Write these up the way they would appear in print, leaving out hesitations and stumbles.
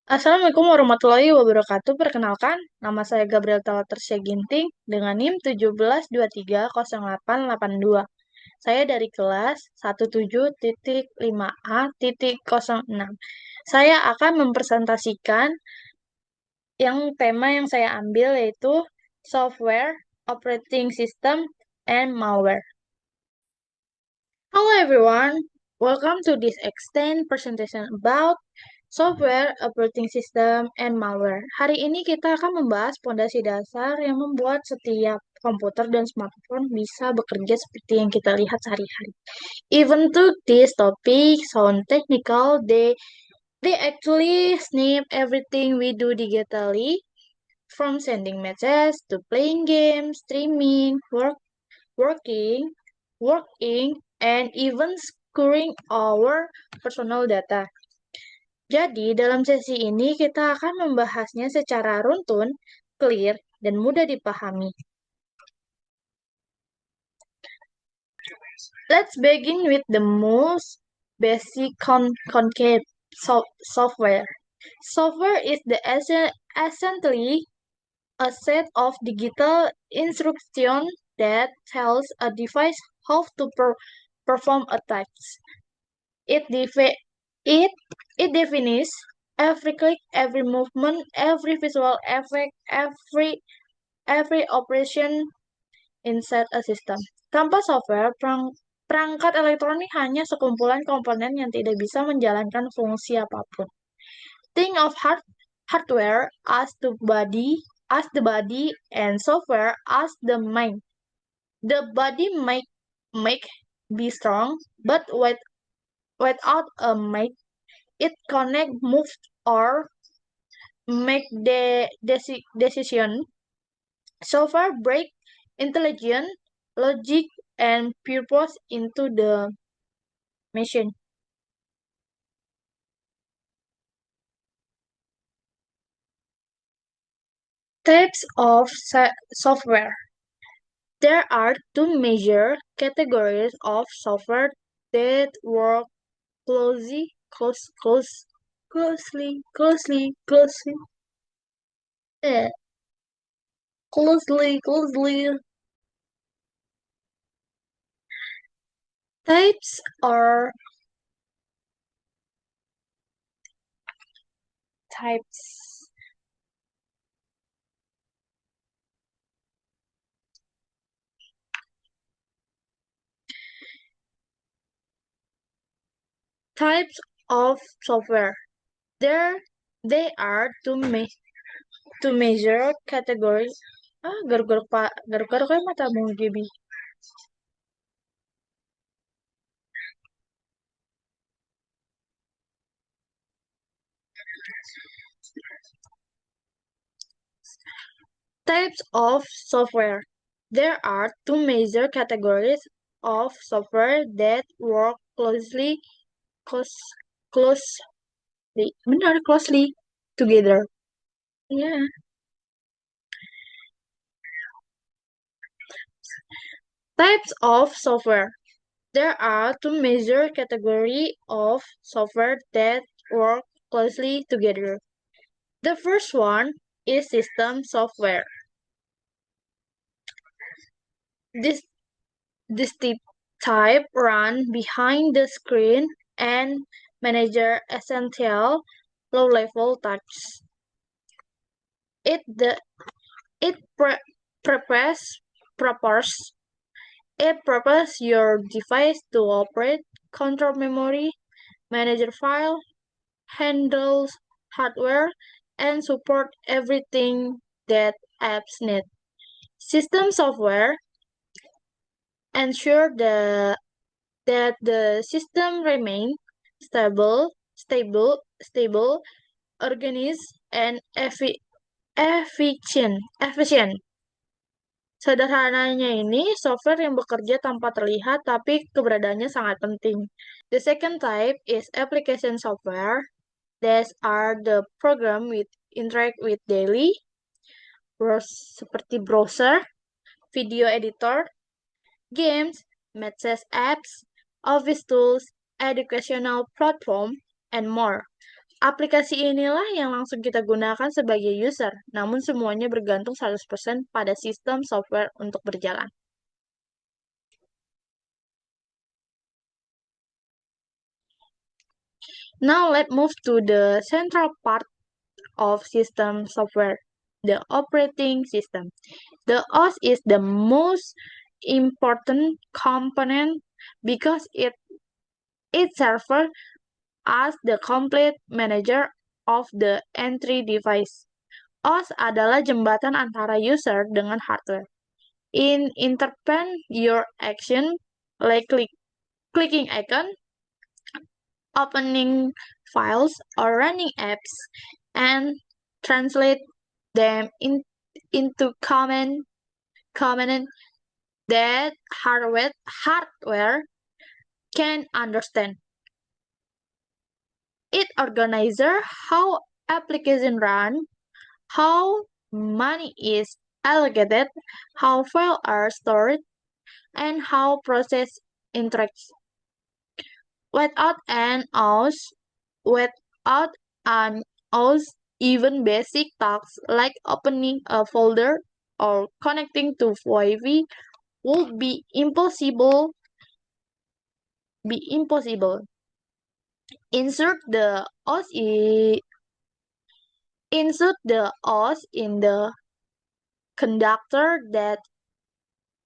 Assalamualaikum warahmatullahi wabarakatuh. Perkenalkan, nama saya Gabriel Talatersia Ginting dengan NIM 17230882. Saya dari kelas 17.5A.06. Saya akan mempresentasikan tema yang saya ambil yaitu software, operating system, and malware. Hello everyone, welcome to this extended presentation about software, operating system, and malware. Hari ini kita akan membahas fondasi dasar yang membuat setiap komputer dan smartphone bisa bekerja seperti yang kita lihat sehari-hari. Even though this topic sound technical, they actually snap everything we do digitally, from sending messages to playing games, streaming, working, and even securing our personal data. Jadi, dalam sesi ini kita akan membahasnya secara runtun, clear, dan mudah dipahami. Let's begin with the most basic concept software. Software is essentially a set of digital instructions that tells a device how to perform a task. It defi- it it defines every click, every movement, every visual effect, every operation inside a system. Tanpa software, perangkat elektronik hanya sekumpulan komponen yang tidak bisa menjalankan fungsi apapun. Think of hardware as the body, and software as the mind. The body make be strong, but without a mind, it connect, move, or make the decision. Software break intelligence, logic, and purpose into the machine. Types of software. There are two major categories of software that work closely, eh, closely. Types are types. Types of software. There, they are two major categories. Garuk-garuk kayak matamu, Gibi. Types of software. There are two major categories of software that work close, closely together. Yeah. Types of software. There are two major categories of software that work closely together. The first one is system software. This type run behind the screen and manage essential low-level tasks. It the it pre- prepares prepares it prepares your device to operate, control memory, manage file, handles hardware, and support everything that apps need. System software ensure that the system remain stable, organized, and efficient. Sederhananya ini software yang bekerja tanpa terlihat tapi keberadaannya sangat penting. The second type is application software. These are the program with interact with daily, seperti browser, video editor, games, message apps, office tools, educational platform, and more. Aplikasi inilah yang langsung kita gunakan sebagai user, namun semuanya bergantung 100% pada sistem software untuk berjalan. Now let's move to the central part of system software, the operating system. The OS is the most important component because it serves as the complete manager of the entry device. OS adalah jembatan antara user dengan hardware. In interpret your action like clicking icon, opening files, or running apps, and translate them into command that hardware can understand. It organizes how application run, how money is allocated, how files are stored, and how process interacts. Without an OS, without an OS, even basic tasks like opening a folder or connecting to Wi-Fi would be impossible. Insert the OS insert the OS in the conductor that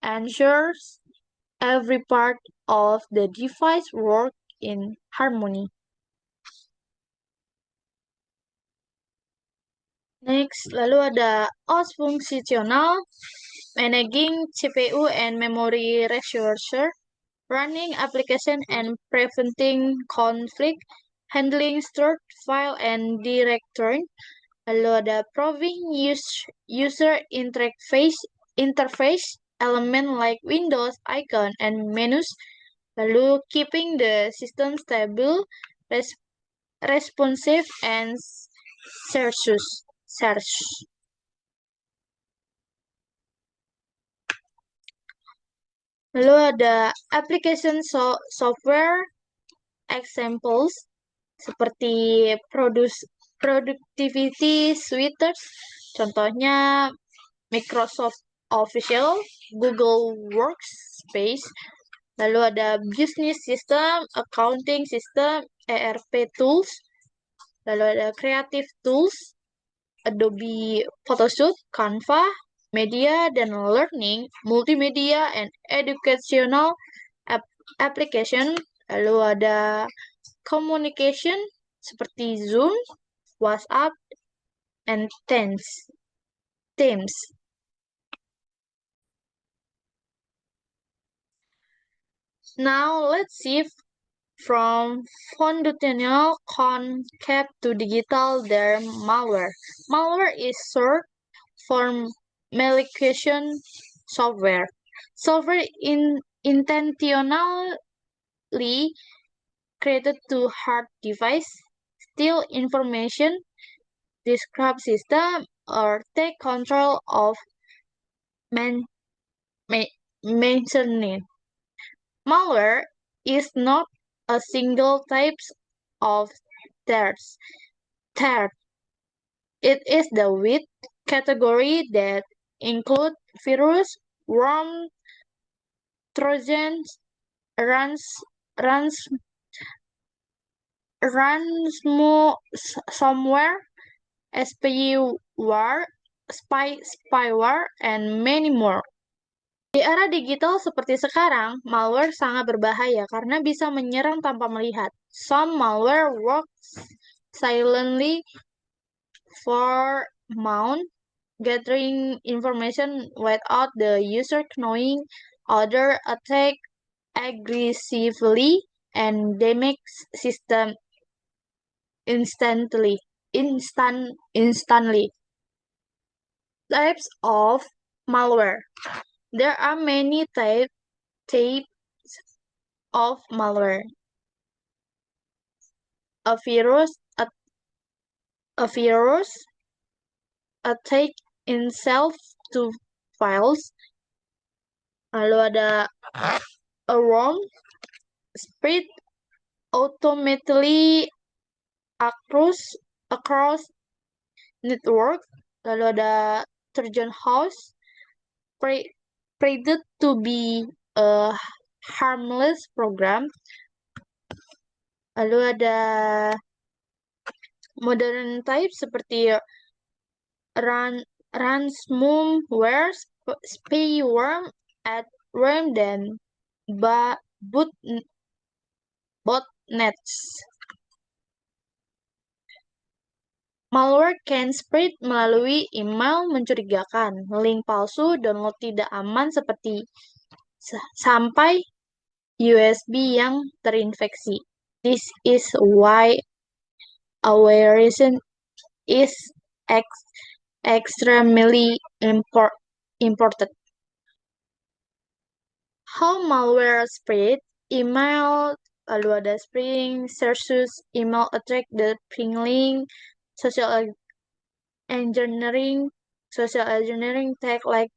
ensures every part of the device works in harmony. Next, lalu ada OS fungsional, managing CPU and memory resources, running application and preventing conflict, handling stored file and directory. Lalu ada proving user interface element like Windows, icon, and menus. Lalu keeping the system stable, res- responsive, and search. Lalu ada application software examples seperti productivity suite, contohnya Microsoft Official, Google Workspace, lalu ada business system, accounting system, ERP tools, lalu ada creative tools, Adobe Photoshop, Canva, media dan learning, multimedia and educational application, lalu ada communication seperti Zoom, WhatsApp, and Teams. Now let's see from foundational concept to digital their malware. Malware is short for malicious software. Software intentionally created to hard device, steal information, disrupt system, or take control of man, ma- machinery. Malware is not a single type of threats. Threat. It is the wide category that include virus, worm, trojans, runs, runs, ransomware, spyware, and many more. Di era digital seperti sekarang, malware sangat berbahaya karena bisa menyerang tanpa melihat. Some malware works silently for months, gathering information without the user knowing. Other attack aggressively and damage system instantly. Types of malware. There are many types of malware. A virus, a virus attack itself to files. Lalu ada a worm spread automatically across network. Lalu ada Trojan House, pre- prated to be a harmless program. Lalu ada modern type seperti run ransomware, spyware, at RAM dan boot botnets. Malware can spread melalui email mencurigakan, link palsu, download tidak aman seperti sampai USB yang terinfeksi. This is why awareness is extremely important. How malware spread? Email, lalu ada spring, versus email attack, the ping link, social engineering, tag like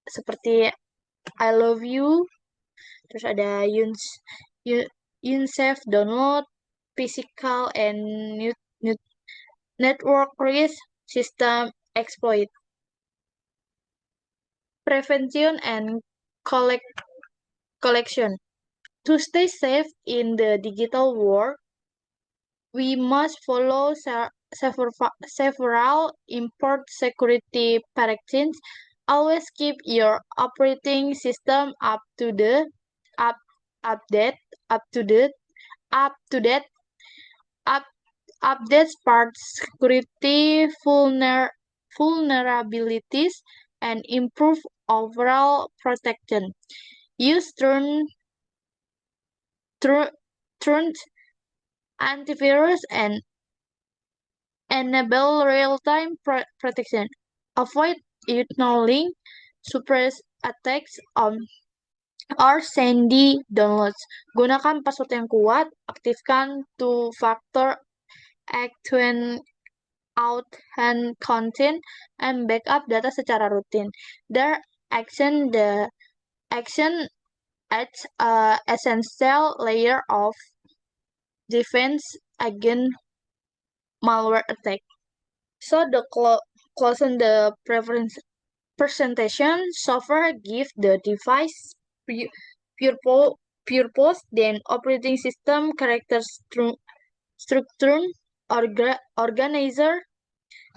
seperti I love you, terus ada unsafe download, physical and network risk, system exploit. Prevention and collection. To stay safe in the digital world, we must follow several important security practices. Always keep your operating system up update up to date up to date up updates part security vulnerabilities and improve overall protection. Use turn antivirus and enable real-time protection. Avoid ignoring suppress attacks or sandy downloads. Gunakan password yang kuat, aktifkan two-factor authentication, and backup data secara rutin. The action adds a essential layer of defense against malware attack. So the closing the presentation, software give the device purpose, then operating system character structure, organizer,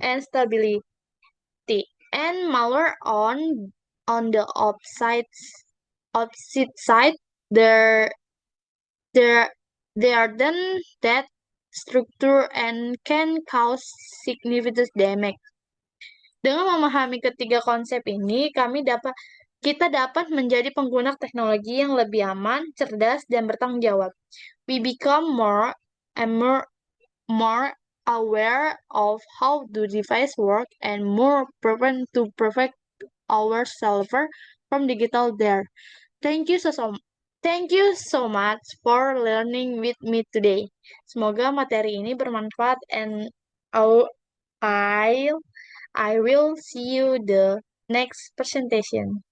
and stability. And malware on the opposite side, there there they are then that structure and can cause significant damage. Dengan memahami ketiga konsep ini, kita dapat menjadi pengguna teknologi yang lebih aman, cerdas, dan bertanggung jawab. We become more aware of how the device work and more prepared to protect ourselves from digital danger. Thank you Thank you so much for learning with me today. Semoga materi ini bermanfaat and I I will see you the next presentation.